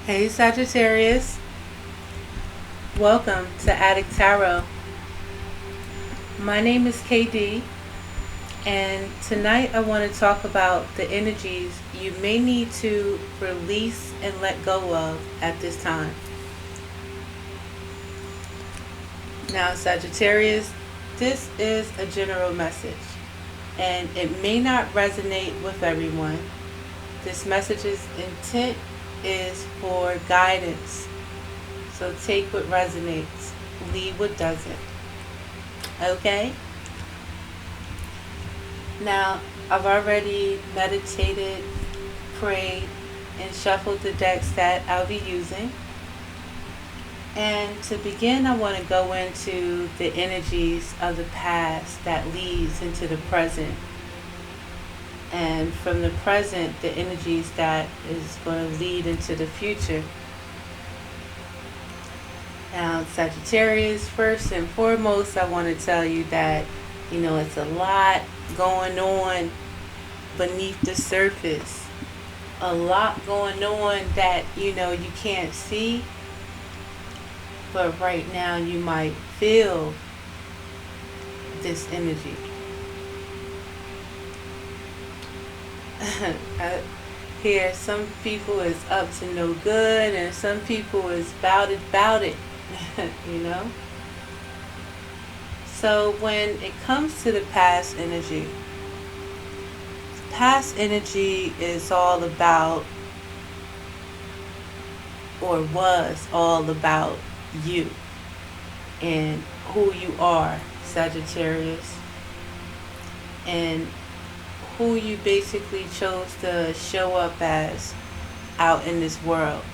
Hey Sagittarius, welcome to Adik Tarot. My name is Kayde, and tonight I want to talk about the energies you may need to release and let go of at this time. Now Sagittarius, this is a general message, and it may not resonate with everyone. This message's intent is for guidance. So take what resonates, leave what doesn't. Okay? Now, I've already meditated, prayed, and shuffled the decks that I'll be using. And to begin, I want to go into the energies of the past that leads into the present. And from the present, the energies that is going to lead into the future. Now, Sagittarius, first and foremost, I want to tell you that, it's a lot going on beneath the surface. A lot going on that, you can't see. But right now, you might feel this energy. Here, some people is up to no good, and some people is bout it, So when it comes to the past energy is all about, or was all about, you and who you are, Sagittarius, and who you basically chose to show up as out in this world.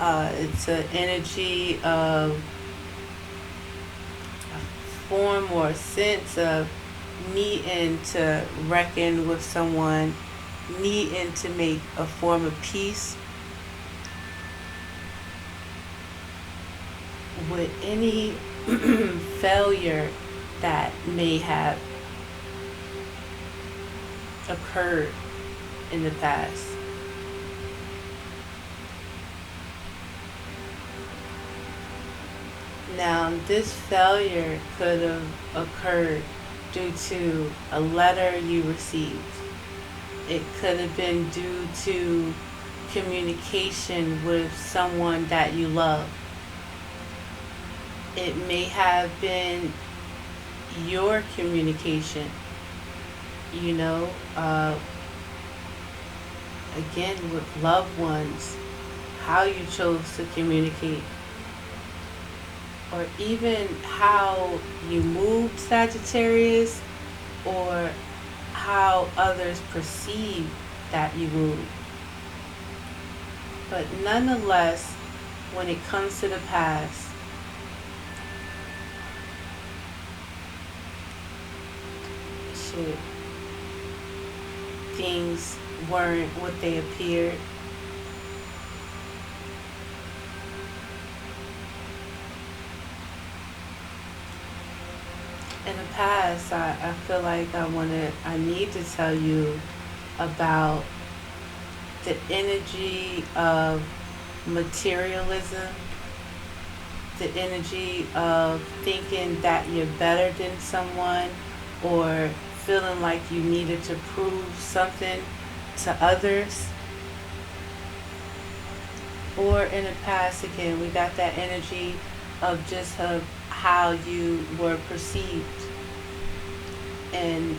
It's an energy of a form or a sense of needing to reckon with someone, needing to make a form of peace with any failure that may have occurred in the past. Now, this failure could have occurred due to a letter you received. It could have been due to communication with someone that you love. It may have been your communication, again with loved ones, how you chose to communicate, or even how you moved, Sagittarius, or how others perceive that you moved. But nonetheless, when it comes to the past, things weren't what they appeared. In the past, I feel like I need to tell you about the energy of materialism, the energy of thinking that you're better than someone, or feeling like you needed to prove something to others. Or in the past, again, we got that energy of just how you were perceived. And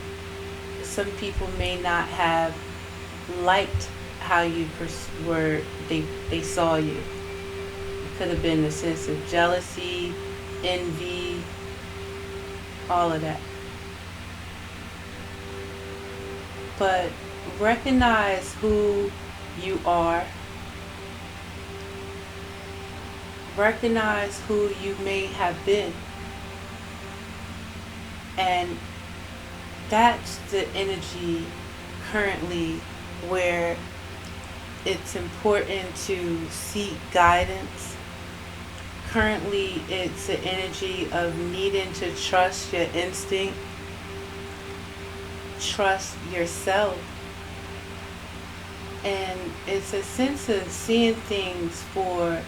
some people may not have liked how you they saw you. It could have been a sense of jealousy, envy, all of that. But recognize who you are. Recognize who you may have been. And that's the energy currently where it's important to seek guidance. Currently, it's the energy of needing to trust your instinct, trust yourself, And it's a sense of seeing things for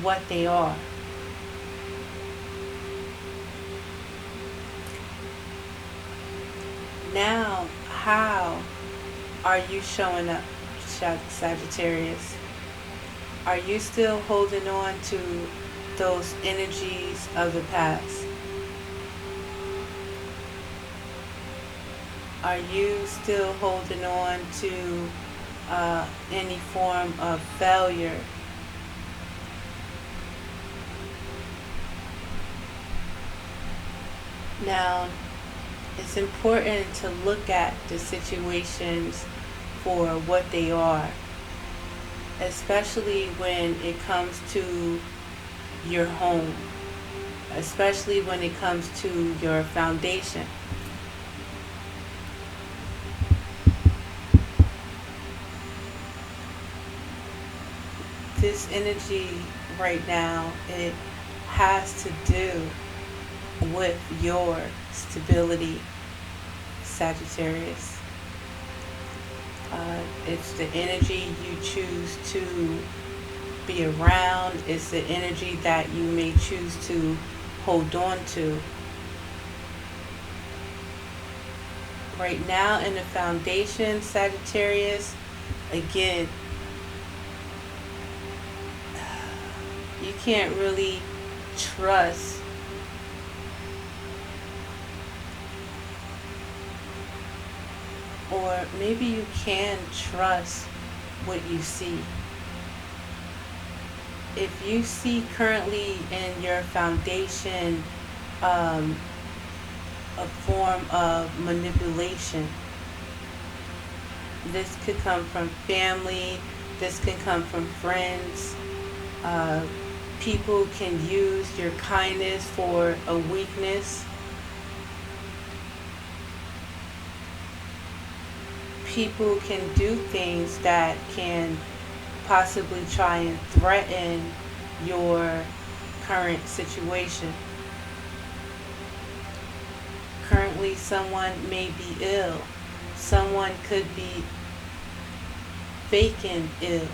what they are. Now, how are you showing up, Sagittarius? Are you still holding on to those energies of the past? Are you still holding on to any form of failure? Now, it's important to look at the situations for what they are, especially when it comes to your home, especially when it comes to your foundation. This energy right now, it has to do with your stability, Sagittarius. It's the energy you choose to be around. It's the energy that you may choose to hold on to. Right now in the foundation, Sagittarius, again, you can't really trust or maybe you can trust what you see. If you see currently in your foundation a form of manipulation, this could come from family, this can come from friends. People can use your kindness for a weakness. People can do things that can possibly try and threaten your current situation. Currently, someone may be ill. Someone could be faking ill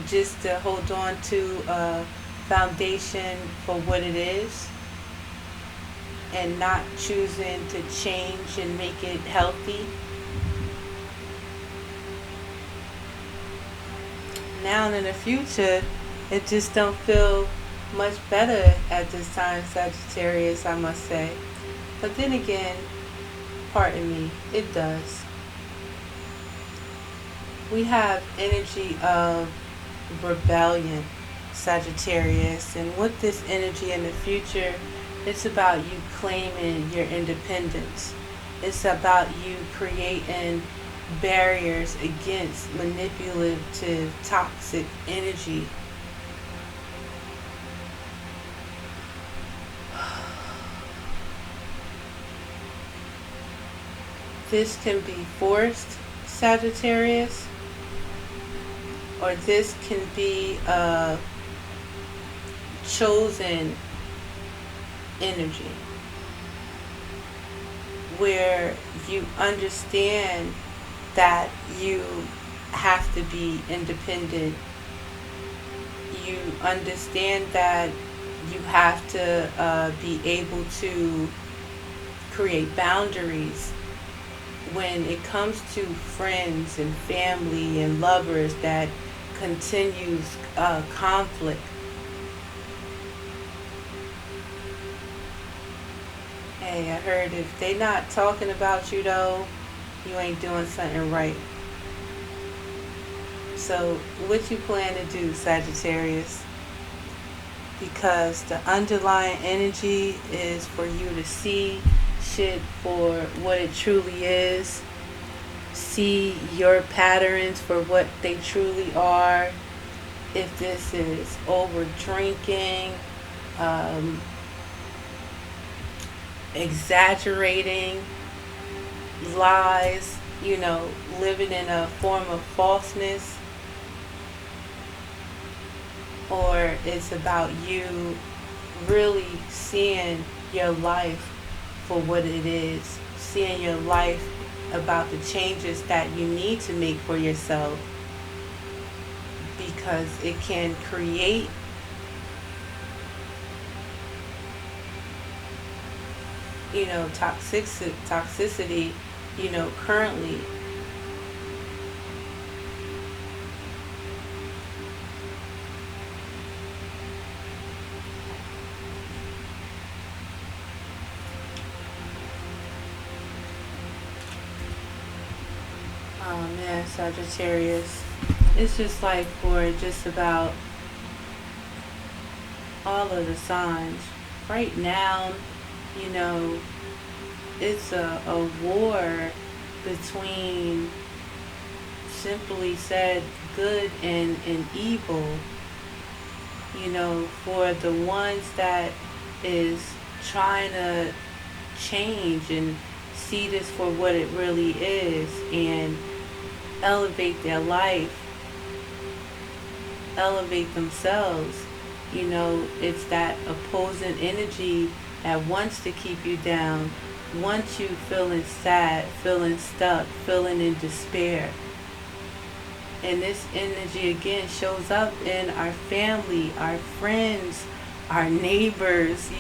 just to hold on to a foundation for what it is and not choosing to change and make it healthy. Now in the future, it just don't feel much better at this time, Sagittarius, I must say. But then again, pardon me, it does. We have energy of rebellion, Sagittarius, and with this energy in the future, it's about you claiming your independence. It's about you creating barriers against manipulative, toxic energy. This can be forced, Sagittarius, or this can be a chosen energy where you understand that you have to be independent. You understand that you have to be able to create boundaries when it comes to friends and family and lovers that continues conflict. Hey, I heard if they not talking about you though, you ain't doing something right. So what you plan to do, Sagittarius? Because the underlying energy is for you to see shit for what it truly is. See your patterns for what they truly are. If this is over drinking, exaggerating, lies, living in a form of falseness, or it's about you really seeing your life for what it is, seeing your life about the changes that you need to make for yourself, because it can create toxicity, currently. Oh man, Sagittarius. It's just like for just about all of the signs. Right now, it's a war between, simply said, good and evil. For the ones that is trying to change and see this for what it really is and elevate their life, elevate themselves. It's that opposing energy that wants to keep you down, wants you feeling sad, feeling stuck, feeling in despair. And this energy again shows up in our family, our friends, our neighbors,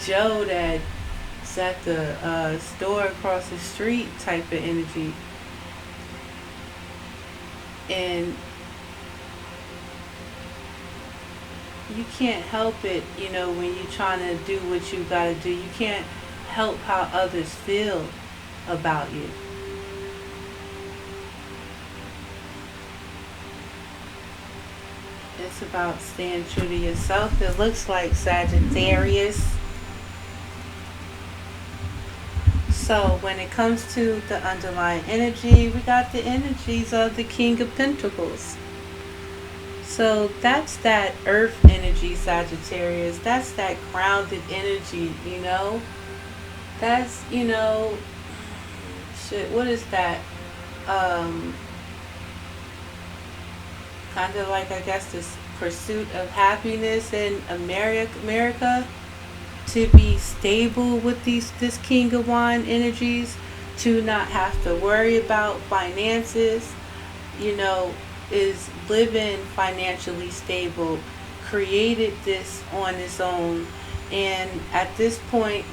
Joe that's at the store across the street type of energy. And you can't help it, when you're trying to do what you got to do. You can't help how others feel about you. It's about staying true to yourself. It looks like Sagittarius. So when it comes to the underlying energy, we got the energies of the King of Pentacles. So that's that earth energy, Sagittarius. That's that grounded energy, That's, what is that? Kind of like, I guess, this pursuit of happiness in America, to be stable with this King of Wine energies, to not have to worry about finances, is living financially stable, created this on its own, and at this point,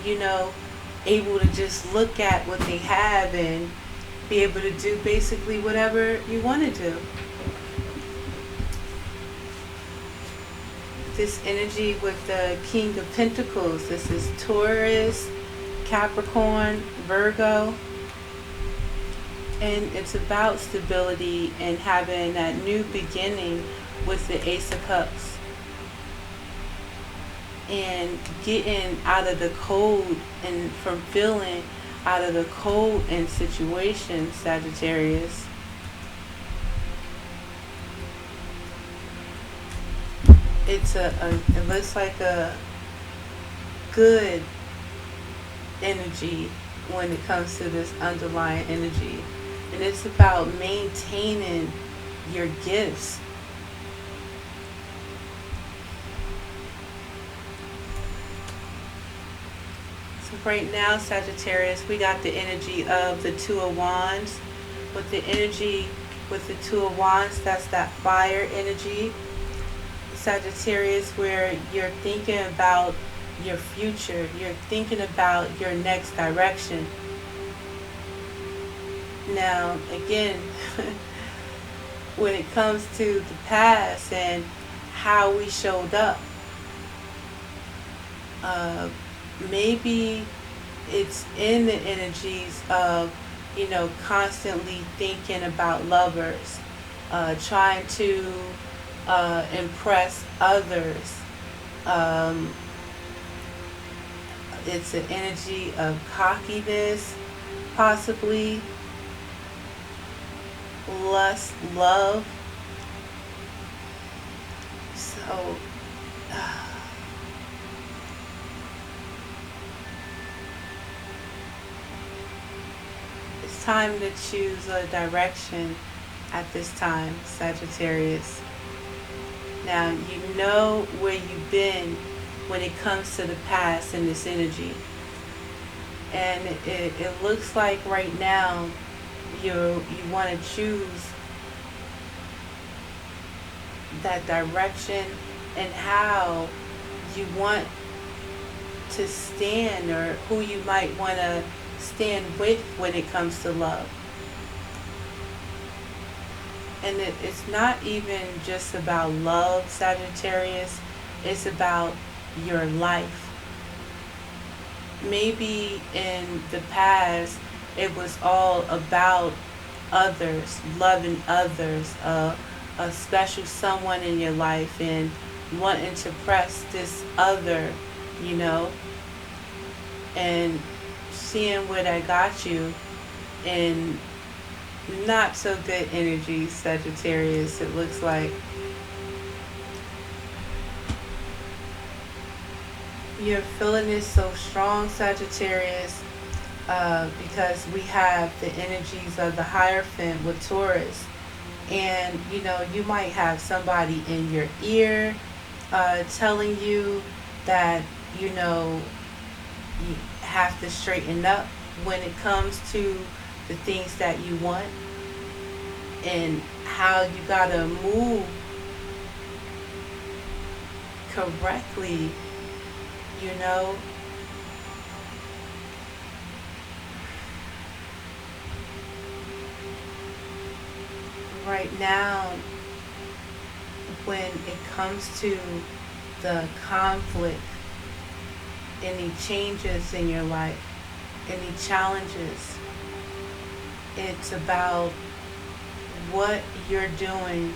able to just look at what they have and be able to do basically whatever you want to do. This energy with the King of Pentacles, this is Taurus, Capricorn, Virgo. And it's about stability and having that new beginning with the Ace of Cups. And getting out of the cold and from feeling out of the cold in situations, Sagittarius. It looks like a good energy when it comes to this underlying energy. And it's about maintaining your gifts. So right now, Sagittarius, we got the energy of the Two of Wands. With the energy with the Two of Wands, that's that fire energy. Sagittarius, where you're thinking about your future. You're thinking about your next direction. Now, again, when it comes to the past and how we showed up, maybe it's in the energies of, constantly thinking about lovers, trying to impress others. It's an energy of cockiness, possibly. Lust, love. So it's time to choose a direction at this time, Sagittarius. Now, you know where you've been when it comes to the past and this energy. And it looks like right now you want to choose that direction and how you want to stand, or who you might want to stand with when it comes to love. And it's not even just about love, Sagittarius. It's about your life. Maybe in the past it was all about others, loving others, a special someone in your life, and wanting to press this other, you know, and seeing where that got you in not so good energy, Sagittarius. It looks like you're feeling this so strong, Sagittarius, because we have the energies of the Hierophant with Taurus. And, you know, you might have somebody in your ear telling you that, you know, you have to straighten up when it comes to the things that you want, and how you gotta move correctly, you know. Right now, when it comes to the conflict, any changes in your life, any challenges, it's about what you're doing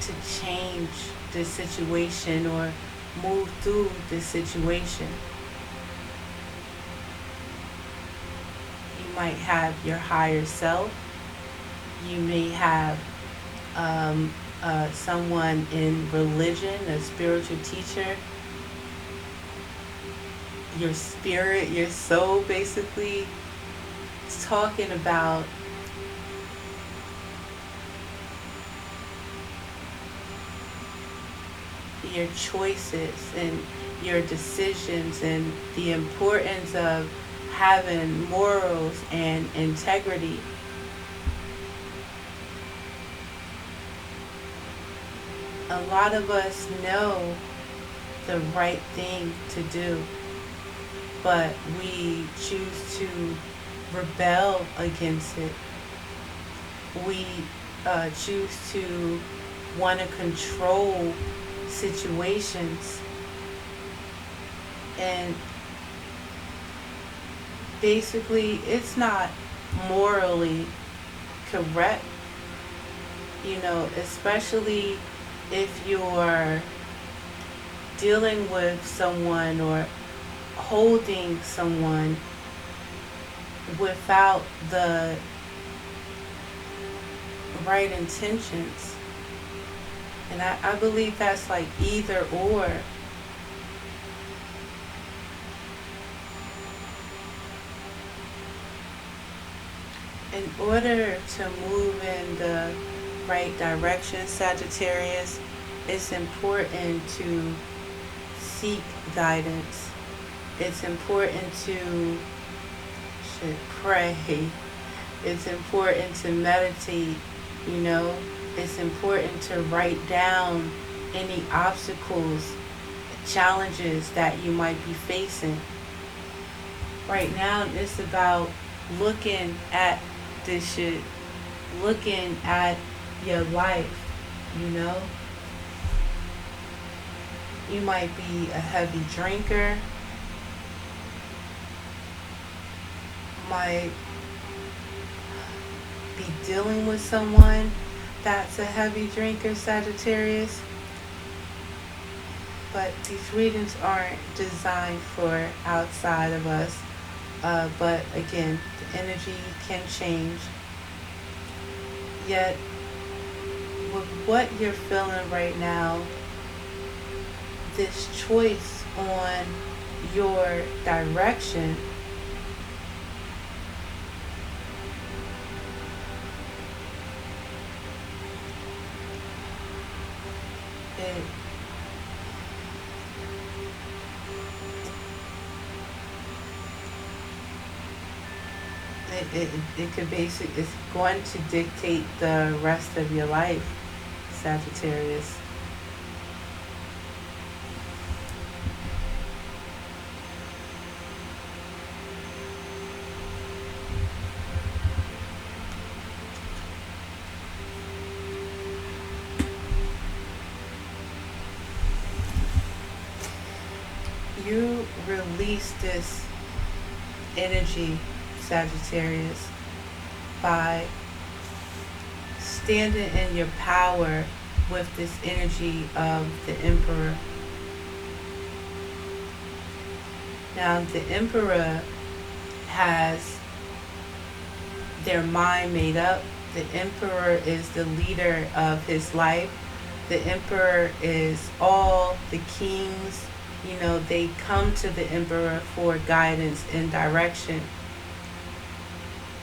to change the situation or move through the situation. You might have your higher self. You may have someone in religion, a spiritual teacher, your spirit, your soul, basically. It's talking about your choices and your decisions, and the importance of having morals and integrity. A lot of us know the right thing to do, but we choose to rebel against it. We choose to want to control situations, and basically it's not morally correct, you know, especially if you're dealing with someone or holding someone without the right intentions. And I believe that's like either or. In order to move in the right direction, Sagittarius, it's important to seek guidance. It's important to pray. It's important to meditate, you know. It's important to write down any obstacles, challenges that you might be facing. Right now, it's about looking at this shit, looking at your life, you know. You might be a heavy drinker, might be dealing with someone that's a heavy drinker, Sagittarius. But these readings aren't designed for outside of us. But again, the energy can change. Yet, with what you're feeling right now, this choice on your direction, it could basically, it's going to dictate the rest of your life, Sagittarius. You release this energy, Sagittarius, by standing in your power with this energy of the Emperor. Now, the Emperor has their mind made up. The Emperor is the leader of his life. The Emperor is all the kings. You know, they come to the Emperor for guidance and direction.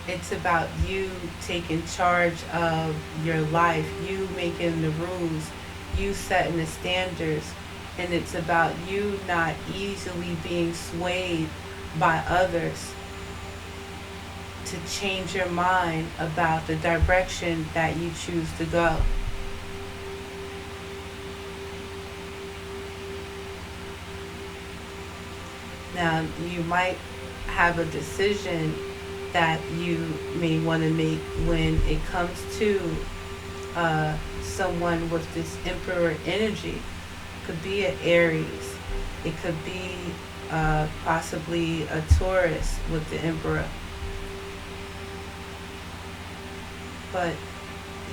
It's about you taking charge of your life, you making the rules, you setting the standards, and it's about you not easily being swayed by others to change your mind about the direction that you choose to go. Now, you might have a decision that you may want to make when it comes to someone with this Emperor energy. It could be an Aries. It could be possibly a Taurus with the Emperor. But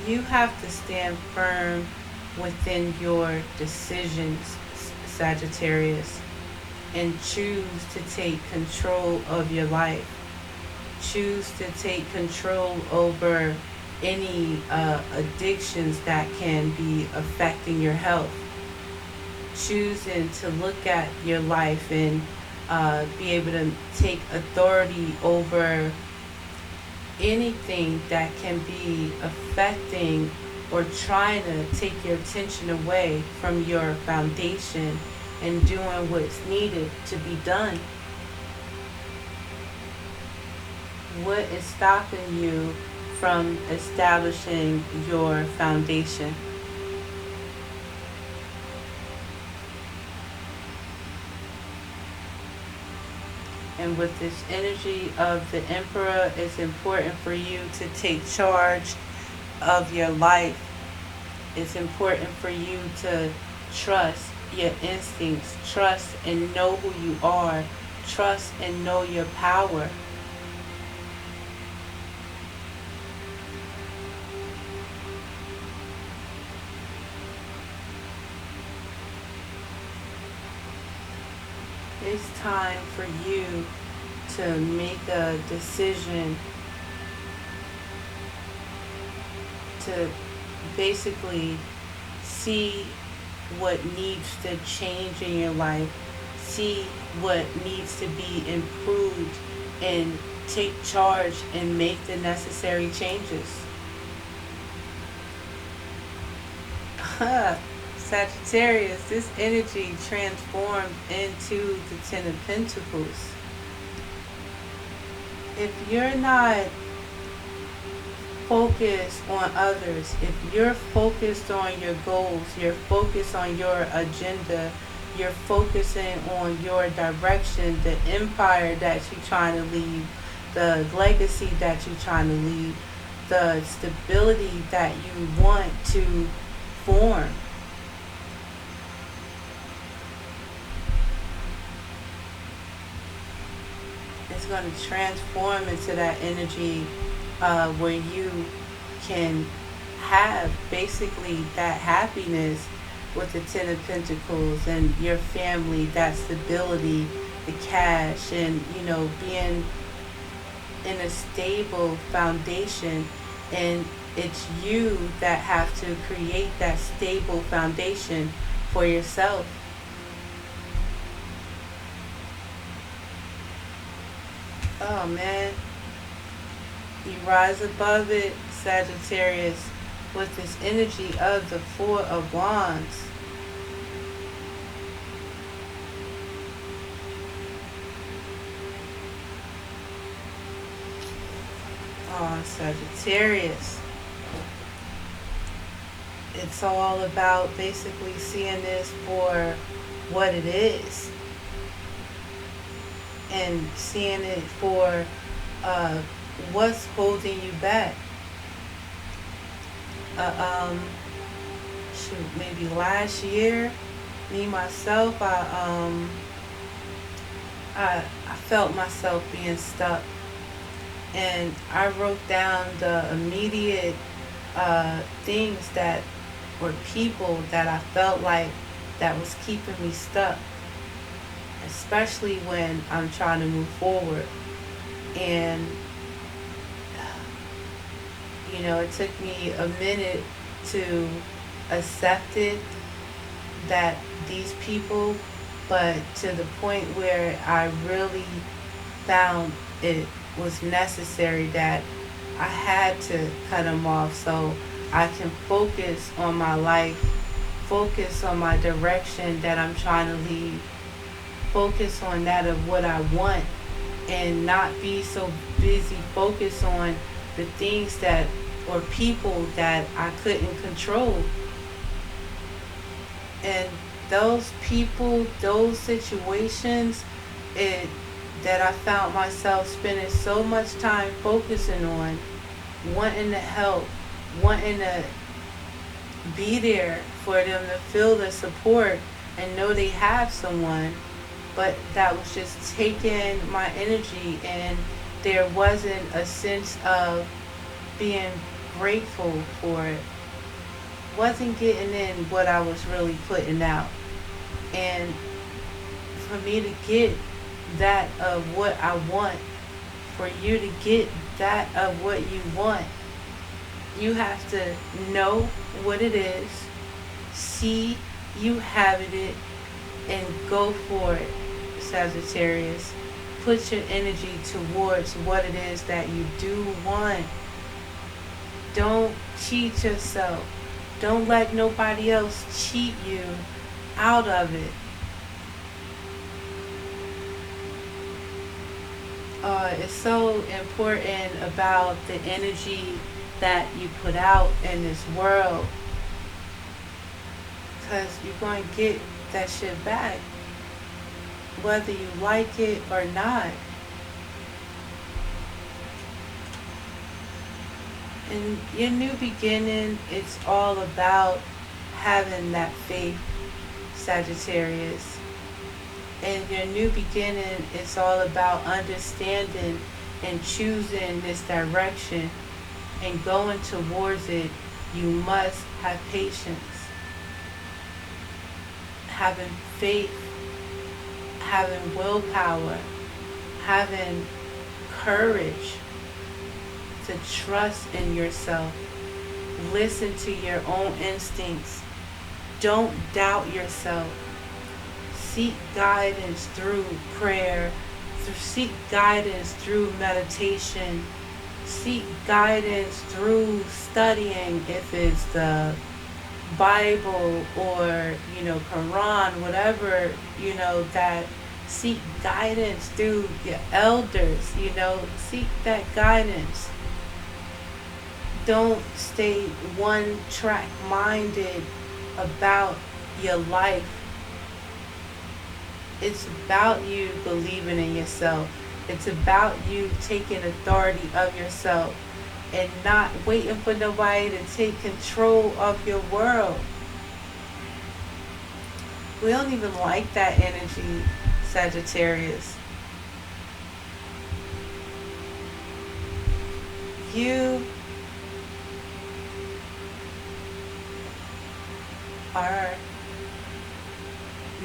you have to stand firm within your decisions, Sagittarius, and choose to take control of your life. Choose to take control over any addictions that can be affecting your health. Choosing to look at your life and be able to take authority over anything that can be affecting or trying to take your attention away from your foundation and doing what's needed to be done. What is stopping you from establishing your foundation? And with this energy of the Emperor, it's important for you to take charge of your life. It's important for you to trust your instincts, trust and know who you are, trust and know your power. It's time for you to make a decision to basically see what needs to change in your life, see what needs to be improved, and take charge and make the necessary changes. Sagittarius, this energy transformed into the Ten of Pentacles. If you're not focused on others, if you're focused on your goals, you're focused on your agenda, you're focusing on your direction, the empire that you're trying to leave, the legacy that you're trying to leave, the stability that you want to form, it's going to transform into that energy where you can have basically that happiness with the Ten of Pentacles and your family, that stability, the cash, and being in a stable foundation. And it's you that have to create that stable foundation for yourself. Oh man, you rise above it, Sagittarius, with this energy of the Four of Wands. Sagittarius. It's all about basically seeing this for what it is and seeing it for what's holding you back. Maybe last year, me myself, I felt myself being stuck, and I wrote down the immediate things that were people that I felt like that was keeping me stuck, especially when I'm trying to move forward. And it took me a minute to accept it, that these people, but to the point where I really found it was necessary that I had to cut them off so I can focus on my life, focus on my direction that I'm trying to lead, focus on that of what I want, and not be so busy focused on the things that or people that I couldn't control. And those people, those situations, that I found myself spending so much time focusing on, wanting to help, wanting to be there for them to feel the support and know they have someone, but that was just taking my energy, and there wasn't a sense of being grateful for it. Wasn't getting in what I was really putting out. And for me to get that of what I want, for you to get that of what you want, you have to know what it is, see you having it, and go for it, Sagittarius. Put your energy towards what it is that you do want. Don't cheat yourself. Don't let nobody else cheat you out of it. It's so important about the energy that you put out in this world, because you're going to get that shit back, whether you like it or not. In your new beginning, it's all about having that faith, Sagittarius. In your new beginning, it's all about understanding and choosing this direction and going towards it. You must have patience, having faith, having willpower, having courage to trust in yourself. Listen to your own instincts. Don't doubt yourself. Seek guidance through prayer. Seek guidance through meditation. Seek guidance through studying, if it's the Bible or, Quran, whatever, that. Seek guidance through your elders, seek that guidance. Don't stay one-track minded about your life. It's about you believing in yourself. It's about you taking authority of yourself and not waiting for nobody to take control of your world. We don't even like that energy, Sagittarius. You are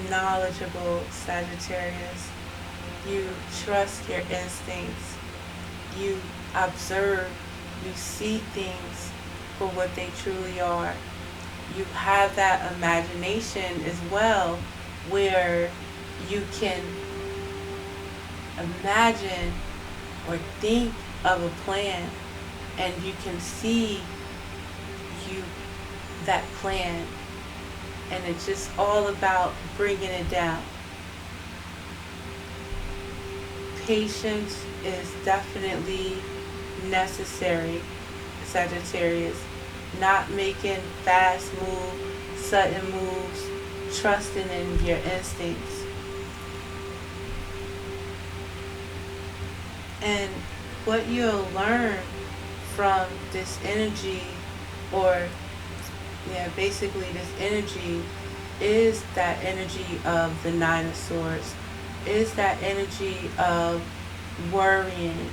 knowledgeable, Sagittarius. You trust your instincts. You observe. You see things for what they truly are. You have that imagination as well, where you can imagine or think of a plan, and you can see that plan, and it's just all about bringing it down. Patience is definitely necessary, Sagittarius. Not making fast moves, sudden moves, trusting in your instincts. And what you'll learn from this energy, or basically this energy, is that energy of the Nine of Swords, is that energy of worrying,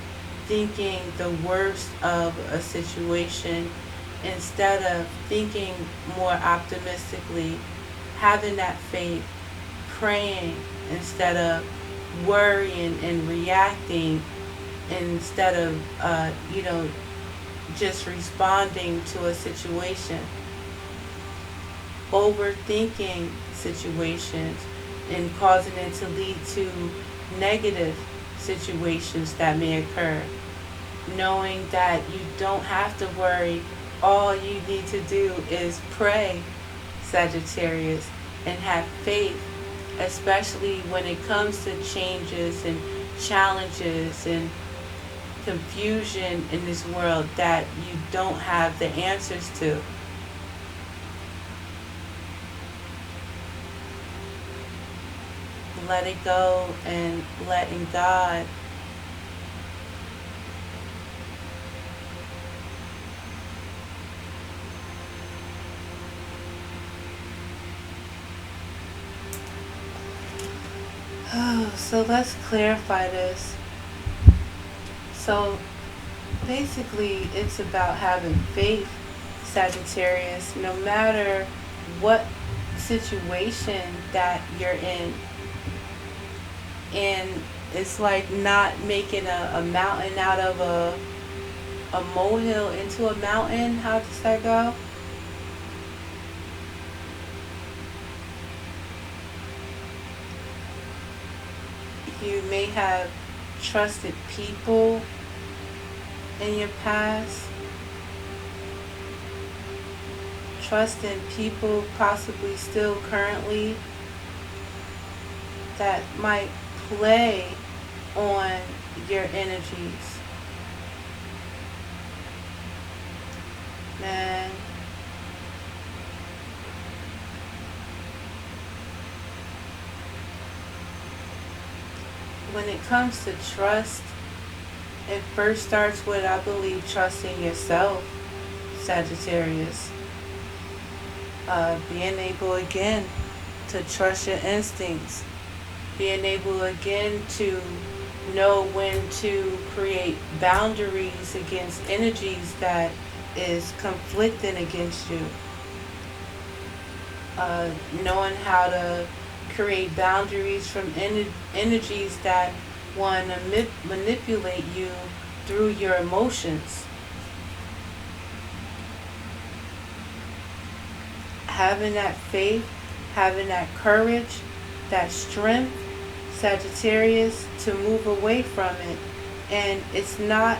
thinking the worst of a situation instead of thinking more optimistically, having that faith, praying instead of worrying and reacting, instead of just responding to a situation, overthinking situations and causing it to lead to negative situations that may occur. Knowing that you don't have to worry, all you need to do is pray, Sagittarius, and have faith, especially when it comes to changes and challenges and confusion in this world that you don't have the answers to. Let it go and letting God. So let's clarify this. So basically it's about having faith, Sagittarius, no matter what situation that you're in. And it's like not making a mountain out of a molehill into a mountain. How does that go? You may have trusted people in your past. Trusting people possibly still currently that might play on your energies. Man. When it comes to trust, it first starts with, I believe, trusting yourself, Sagittarius. Being able again to trust your instincts. Being able again to know when to create boundaries against energies that is conflicting against you. Knowing how to create boundaries from energies that want to manipulate you through your emotions. Having that faith, having that courage, that strength, Sagittarius, to move away from it. And it's not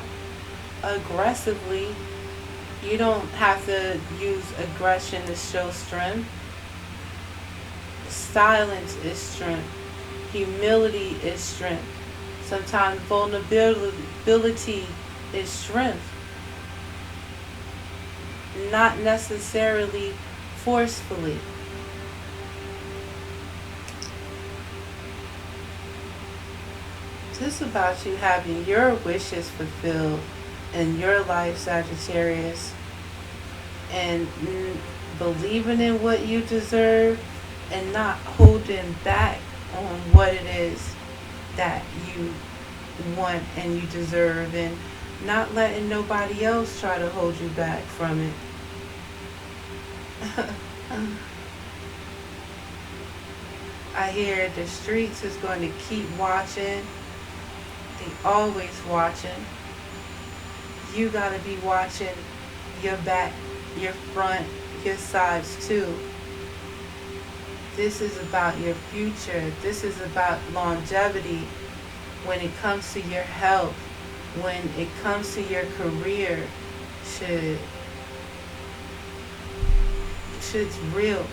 aggressively. You don't have to use aggression to show strength. Silence is strength. Humility is strength. Sometimes vulnerability is strength. Not necessarily forcefully. This is about you having your wishes fulfilled in your life, Sagittarius, and believing in what you deserve and not holding back on what it is that you want and you deserve, and not letting nobody else try to hold you back from it. I hear the streets is going to keep watching. They always watching. You got to be watching your back, your front, your sides too. This is about your future. This is about longevity when it comes to your health, when it comes to your career. Shit's real.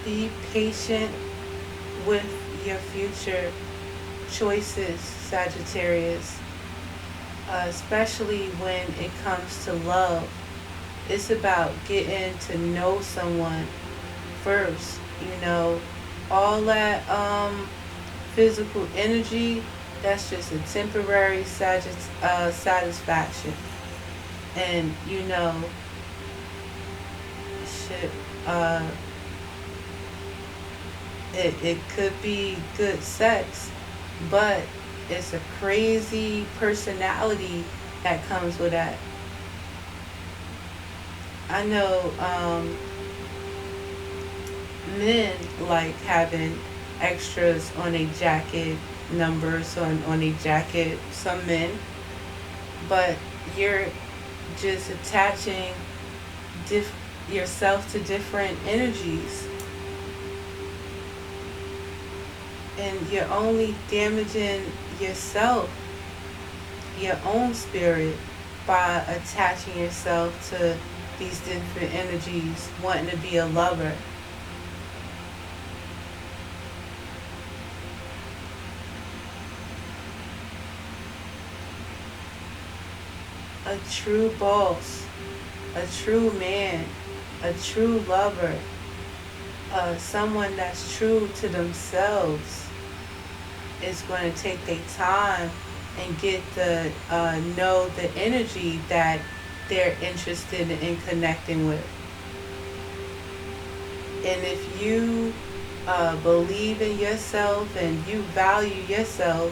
Be patient with your future choices, Sagittarius, especially when it comes to love. It's about getting to know someone first. All that physical energy, that's just a temporary satisfaction. And shit, it could be good sex, but it's a crazy personality that comes with that. I know men like having extras on a jacket, numbers on a jacket, some men, but you're just attaching yourself to different energies, and you're only damaging yourself, your own spirit, by attaching yourself to these different energies, wanting to be a lover. A true boss, a true man, a true lover, someone that's true to themselves is going to take their time and get the know the energy that they're interested in connecting with. And if you believe in yourself and you value yourself,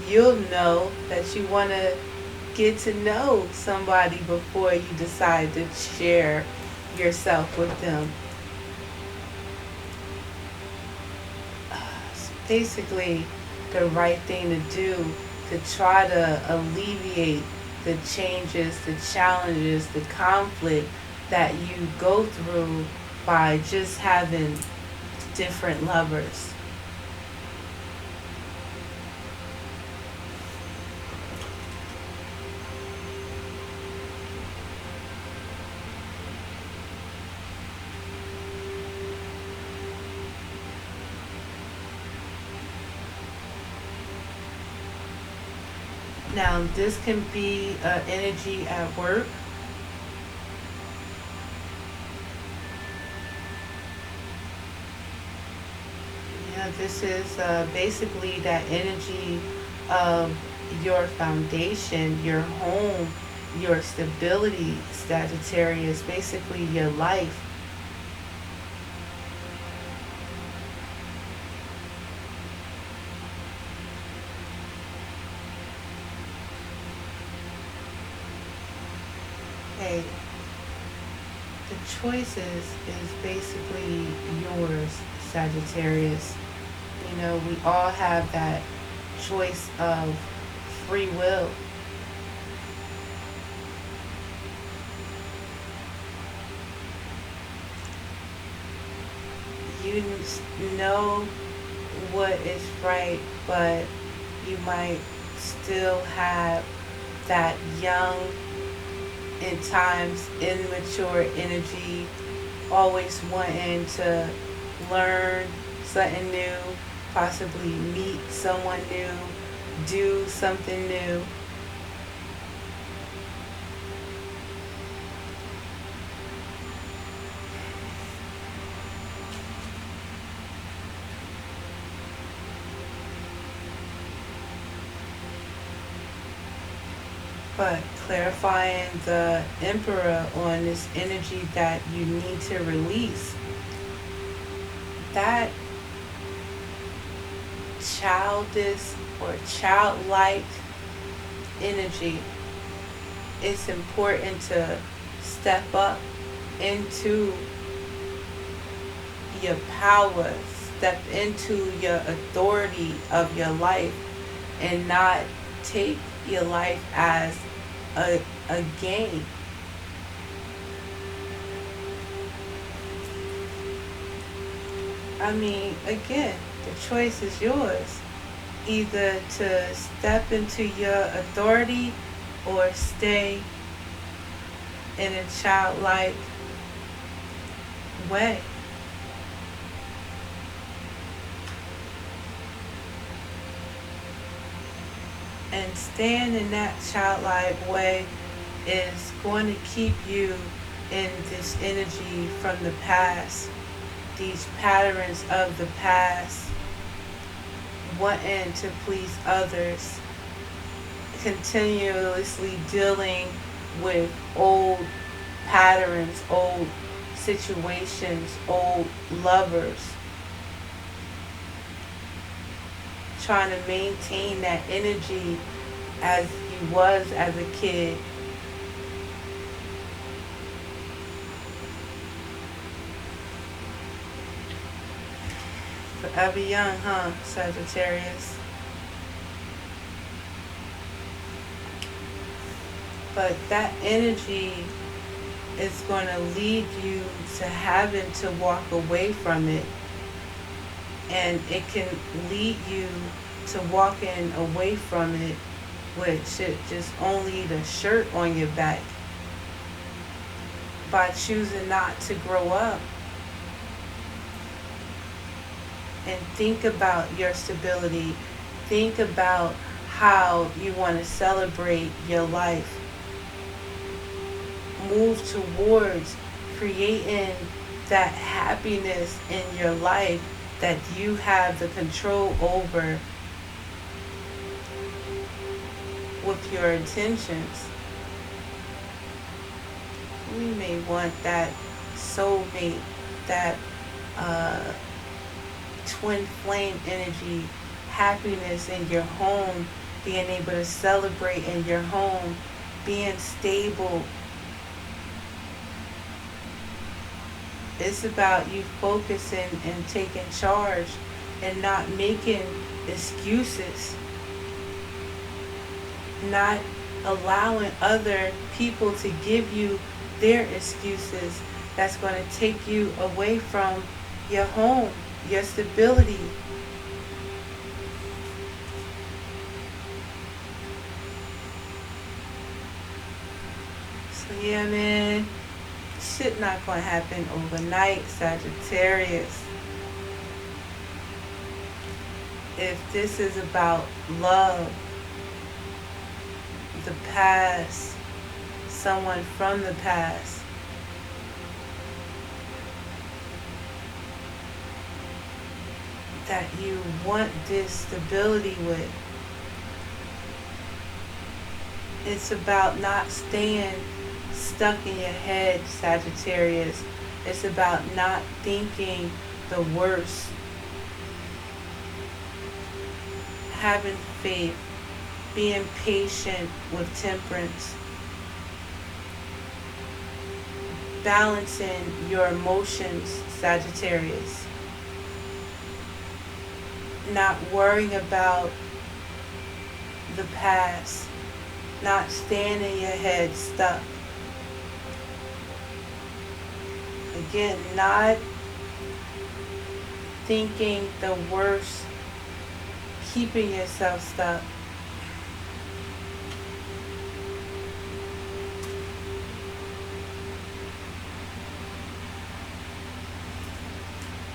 you'll know that you want to get to know somebody before you decide to share yourself with them. It's basically the right thing to do to try to alleviate the changes, the challenges, the conflict that you go through by just having different lovers. Now, this can be energy at work. This is basically that energy of your foundation, your home, your stability, Sagittarius, basically your life. Okay, the choices is basically yours, Sagittarius. We all have that choice of free will. You know what is right, but you might still have that young, at times immature energy, always wanting to learn something new, possibly meet someone new, do something new. But clarifying the Emperor on this energy that you need to release, that childish or childlike energy, it's important to step up into your power, step into your authority of your life, and not take your life as a game. I mean, again, the choice is yours. Either to step into your authority or stay in a childlike way. And staying in that childlike way is going to keep you in this energy from the past, these patterns of the past, wanting to please others, continuously dealing with old patterns, old situations, old lovers, trying to maintain that energy as you was as a kid. Forever young, huh, Sagittarius? But that energy is going to lead you to having to walk away from it. And it can lead you to walking away from it with just only the shirt on your back, by choosing not to grow up. And think about your stability. Think about how you want to celebrate your life. Move towards creating that happiness in your life that you have the control over with your intentions. We may want that soulmate, that twin flame energy, happiness in your home, being able to celebrate in your home, being stable. It's about you focusing and taking charge and not making excuses, not allowing other people to give you their excuses that's going to take you away from your home, your stability. So yeah, man, shit not going to happen overnight, Sagittarius. If this is about love, the past, someone from the past, that you want this stability with, it's about not staying stuck in your head, Sagittarius. It's about not thinking the worst. Having faith, being patient with temperance, balancing your emotions, Sagittarius. Not worrying about the past, not staying in your head stuck. Again, not thinking the worst, keeping yourself stuck.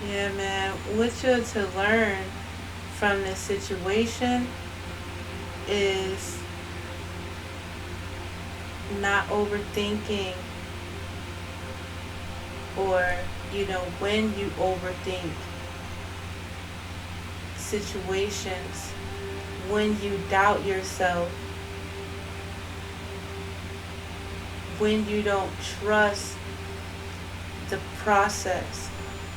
Yeah, man, what you're to learn from this situation is not overthinking, or, when you overthink situations, when you doubt yourself, when you don't trust the process,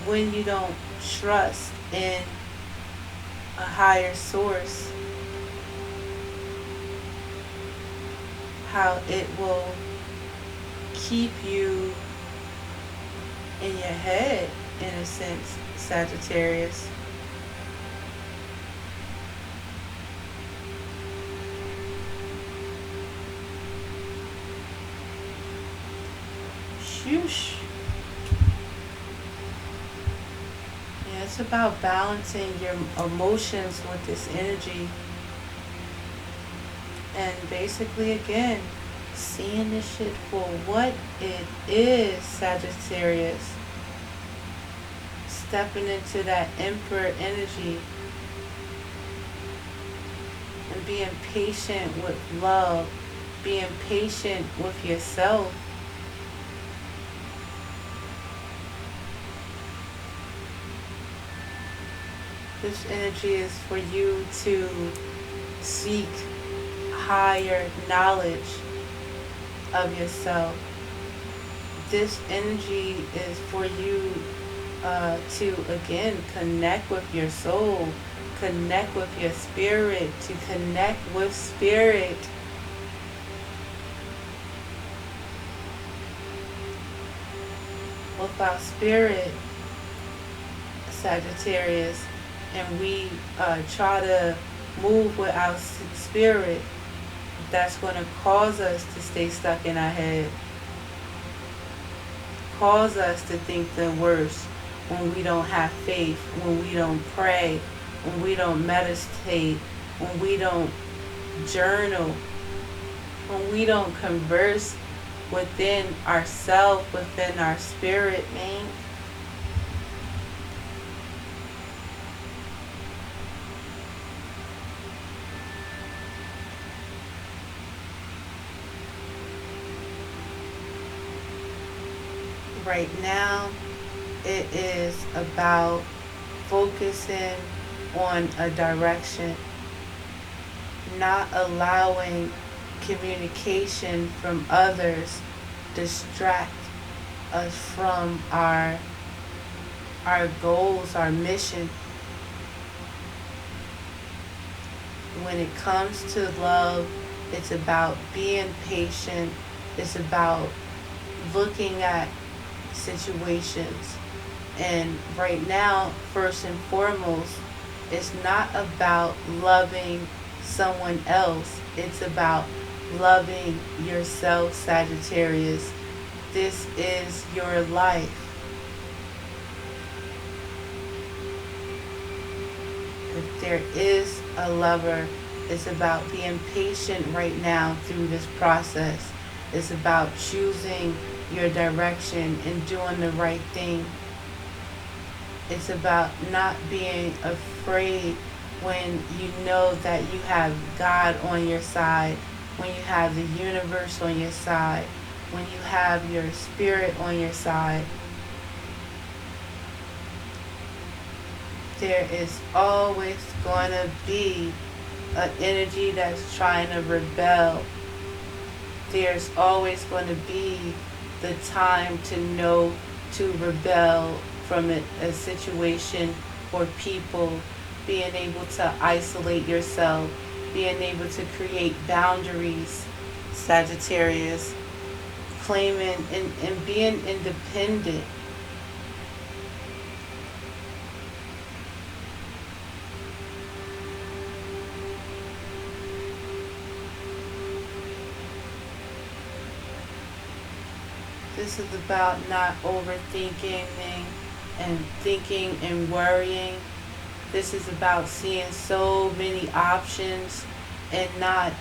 when you don't trust in a higher source, how it will keep you in your head, in a sense, Sagittarius. Shoosh. Yeah, it's about balancing your emotions with this energy. And basically, again, seeing this shit for what it is, Sagittarius. Stepping into that Emperor energy and being patient with love, being patient with yourself. This energy is for you to seek higher knowledge of yourself. This energy is for you to, again, connect with your soul, connect with your spirit, to connect with spirit. Without spirit, Sagittarius, and we try to move with our spirit, that's going to cause us to stay stuck in our head, cause us to think the worst when we don't have faith, when we don't pray, when we don't meditate, when we don't journal, when we don't converse within ourselves, within our spirit, man. Right now, it is about focusing on a direction, not allowing communication from others distract us from our goals, our mission. When it comes to love, it's about being patient. It's about looking at situations. And right now, first and foremost, it's not about loving someone else. It's about loving yourself, Sagittarius. This is your life. If there is a lover, it's about being patient right now through this process. It's about choosing your direction and doing the right thing. It's about not being afraid when you know that you have God on your side, when you have the universe on your side, when you have your spirit on your side. There is always going to be an energy that's trying to rebel. There's always going to be the time to know to rebel from a situation or people, being able to isolate yourself, being able to create boundaries, Sagittarius, claiming and being independent. This is about not overthinking and thinking and worrying. This is about seeing so many options and not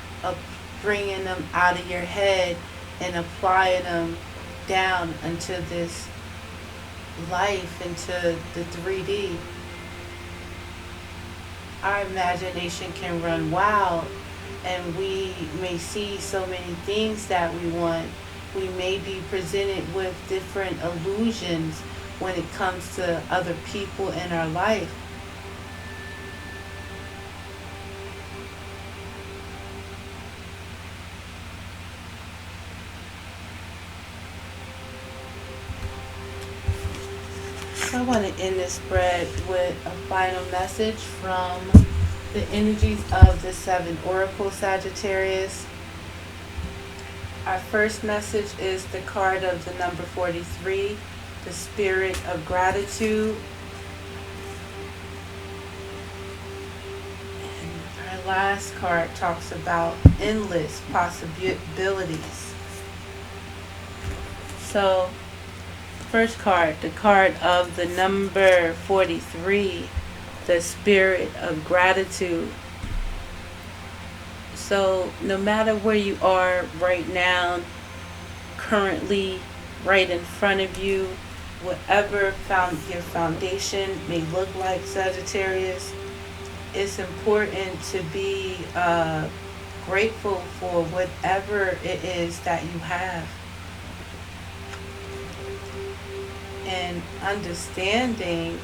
bringing them out of your head and applying them down into this life, into the 3D. Our imagination can run wild, and we may see so many things that we want. We may be presented with different illusions when it comes to other people in our life. So I want to end this spread with a final message from the energies of the 7 Oracle, Sagittarius. Our first message is the card of the number 43, the Spirit of Gratitude. And our last card talks about endless possibilities. So, first card, the card of the number 43, the Spirit of Gratitude. So no matter where you are right now, currently, right in front of you, whatever your foundation may look like, Sagittarius, it's important to be grateful for whatever it is that you have. And understanding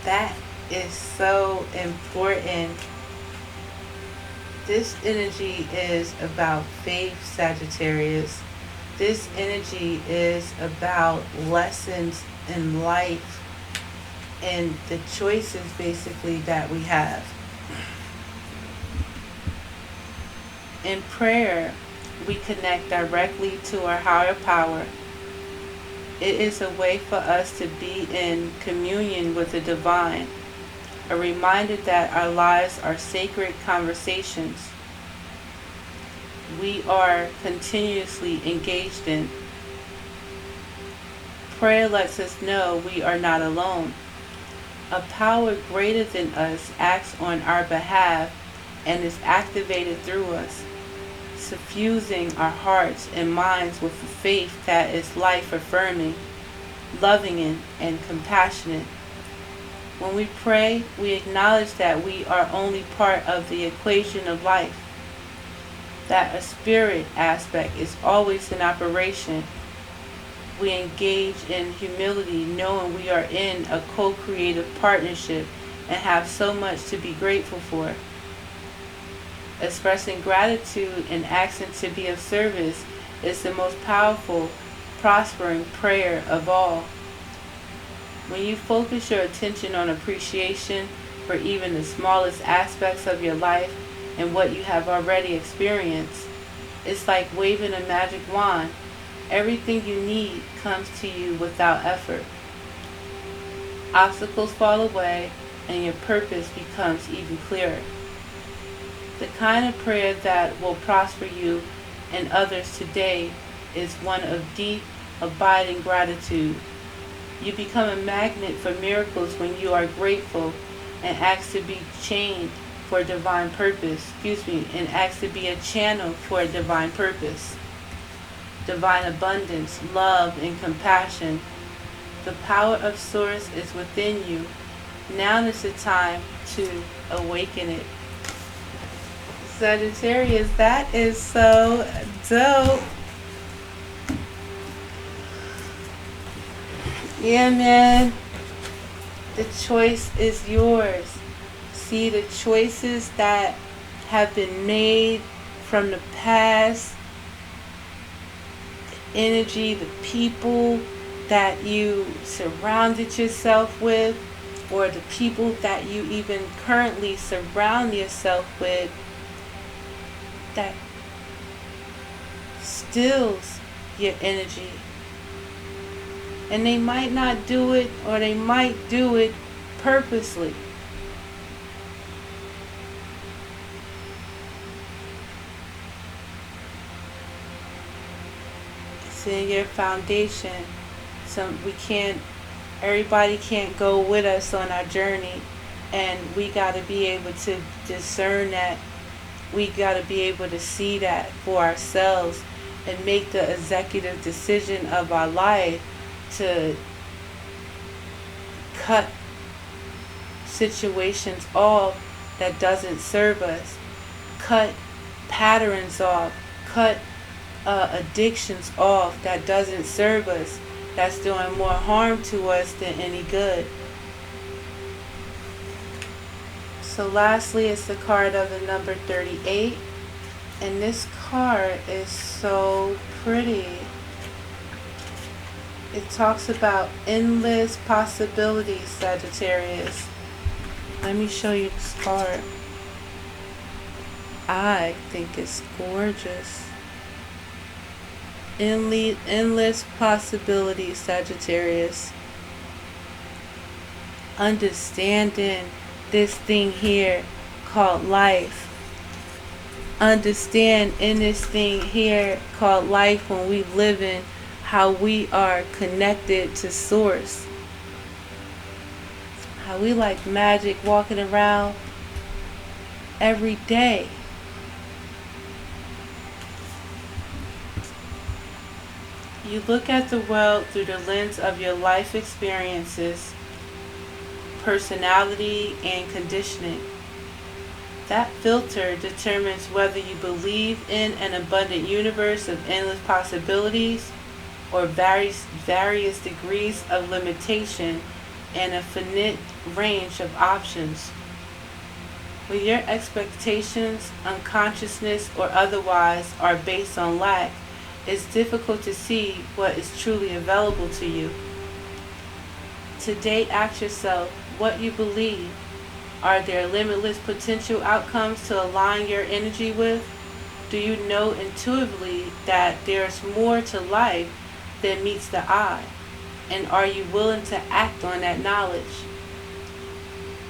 that is so important. This energy is about faith, Sagittarius. This energy is about lessons in life and the choices basically that we have. In prayer, we connect directly to our higher power. It is a way for us to be in communion with the divine, a reminder that our lives are sacred conversations we are continuously engaged in. Prayer lets us know we are not alone. A power greater than us acts on our behalf and is activated through us, suffusing our hearts and minds with a faith that is life-affirming, loving, and compassionate. When we pray, we acknowledge that we are only part of the equation of life, that a spirit aspect is always in operation. We engage in humility, knowing we are in a co-creative partnership and have so much to be grateful for. Expressing gratitude and asking to be of service is the most powerful, prospering prayer of all. When you focus your attention on appreciation for even the smallest aspects of your life and what you have already experienced, it's like waving a magic wand. Everything you need comes to you without effort. Obstacles fall away and your purpose becomes even clearer. The kind of prayer that will prosper you and others today is one of deep, abiding gratitude. You become a magnet for miracles when you are grateful and ask to be chained for a divine purpose. And ask to be a channel for a divine purpose. Divine abundance, love, and compassion. The power of Source is within you. Now is the time to awaken it. Sagittarius, that is so dope. Yeah, man. The choice is yours. See, the choices that have been made from the past, the energy, the people that you surrounded yourself with, or the people that you even currently surround yourself with, that stills your energy. And they might not do it, or they might do it purposely. It's in your foundation. Everybody can't go with us on our journey, and we got to be able to discern that. We got to be able to see that for ourselves and make the executive decision of our life to cut situations off that doesn't serve us, cut patterns off, cut addictions off that doesn't serve us, that's doing more harm to us than any good. So lastly, it's the card of the number 38, and this card is so pretty. It talks about endless possibilities, Sagittarius. Let me show you this card. I think it's gorgeous. Endless possibilities, Sagittarius. Understanding this thing here called life. Understand in this thing here called life, when we live in, how we are connected to Source. How we like magic walking around every day. You look at the world through the lens of your life experiences. personality and conditioning. That filter determines whether you believe in an abundant universe of endless possibilities or various degrees of limitation and a finite range of options. When your expectations, unconsciousness or otherwise, are based on lack, it's difficult to see what is truly available to you. Today, ask yourself what you believe. Are there limitless potential outcomes to align your energy with? Do you know intuitively that there's more to life than meets the eye? And are you willing to act on that knowledge?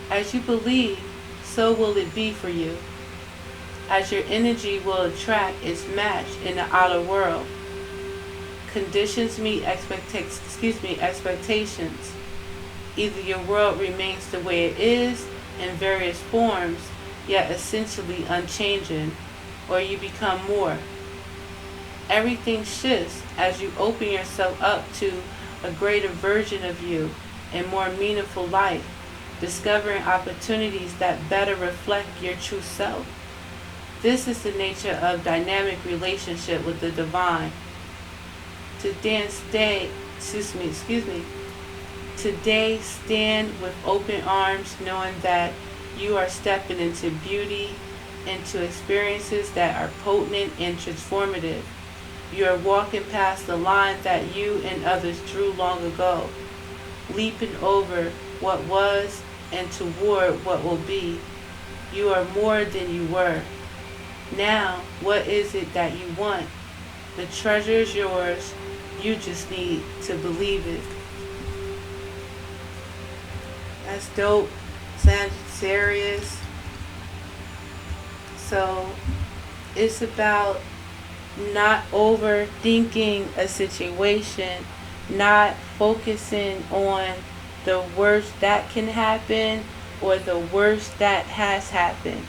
As you believe, so will it be for you, as your energy will attract its match in the outer world. Conditions meet expectations. Either your world remains the way it is in various forms, yet essentially unchanging, or you become more. Everything shifts as you open yourself up to a greater version of you and more meaningful life, discovering opportunities that better reflect your true self. This is the nature of dynamic relationship with the divine. Today stand with open arms, knowing that you are stepping into beauty, into experiences that are potent and transformative. You are walking past the line that you and others drew long ago, leaping over what was and toward what will be. You are more than you were. Now, what is it that you want? The treasure is yours. You just need to believe it. That's dope, Sagittarius. So, it's about not overthinking a situation, not focusing on the worst that can happen or the worst that has happened.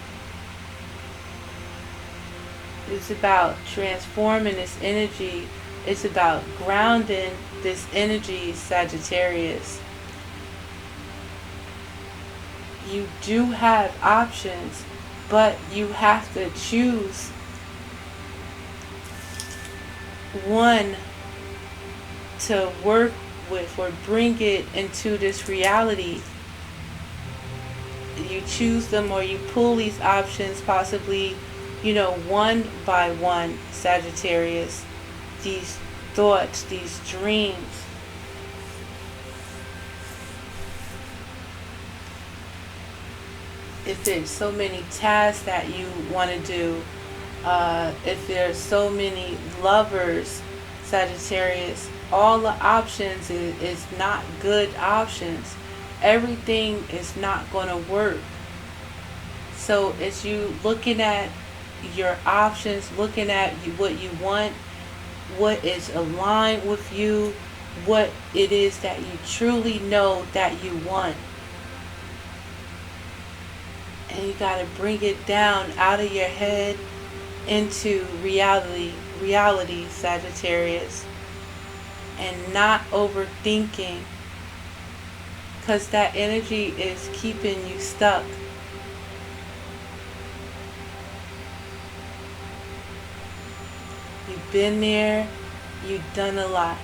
It's about transforming this energy. It's about grounding this energy, Sagittarius. You do have options, but you have to choose one to work with or bring it into this reality. You choose them or you pull these options possibly, one by one, Sagittarius. These thoughts, these dreams. If there's so many tasks that you want to do, if there's so many lovers, Sagittarius, all the options is not good options. Everything is not going to work. So it's you looking at your options, looking at what you want, what is aligned with you, what it is that you truly know that you want. And you got to bring it down out of your head into reality, Sagittarius. And not overthinking, because that energy is keeping you stuck. You've been there, you've done a lot.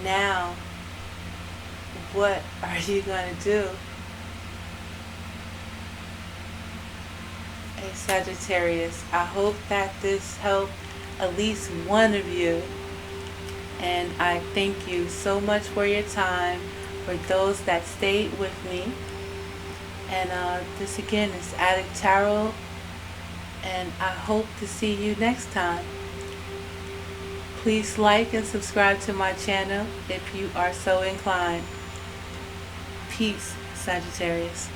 Now, what are you going to do? Hey Sagittarius, I hope that this helped at least one of you. And I thank you so much for your time, for those that stayed with me. And this again is Adik Tarot. And I hope to see you next time. Please like and subscribe to my channel if you are so inclined. Peace, Sagittarius.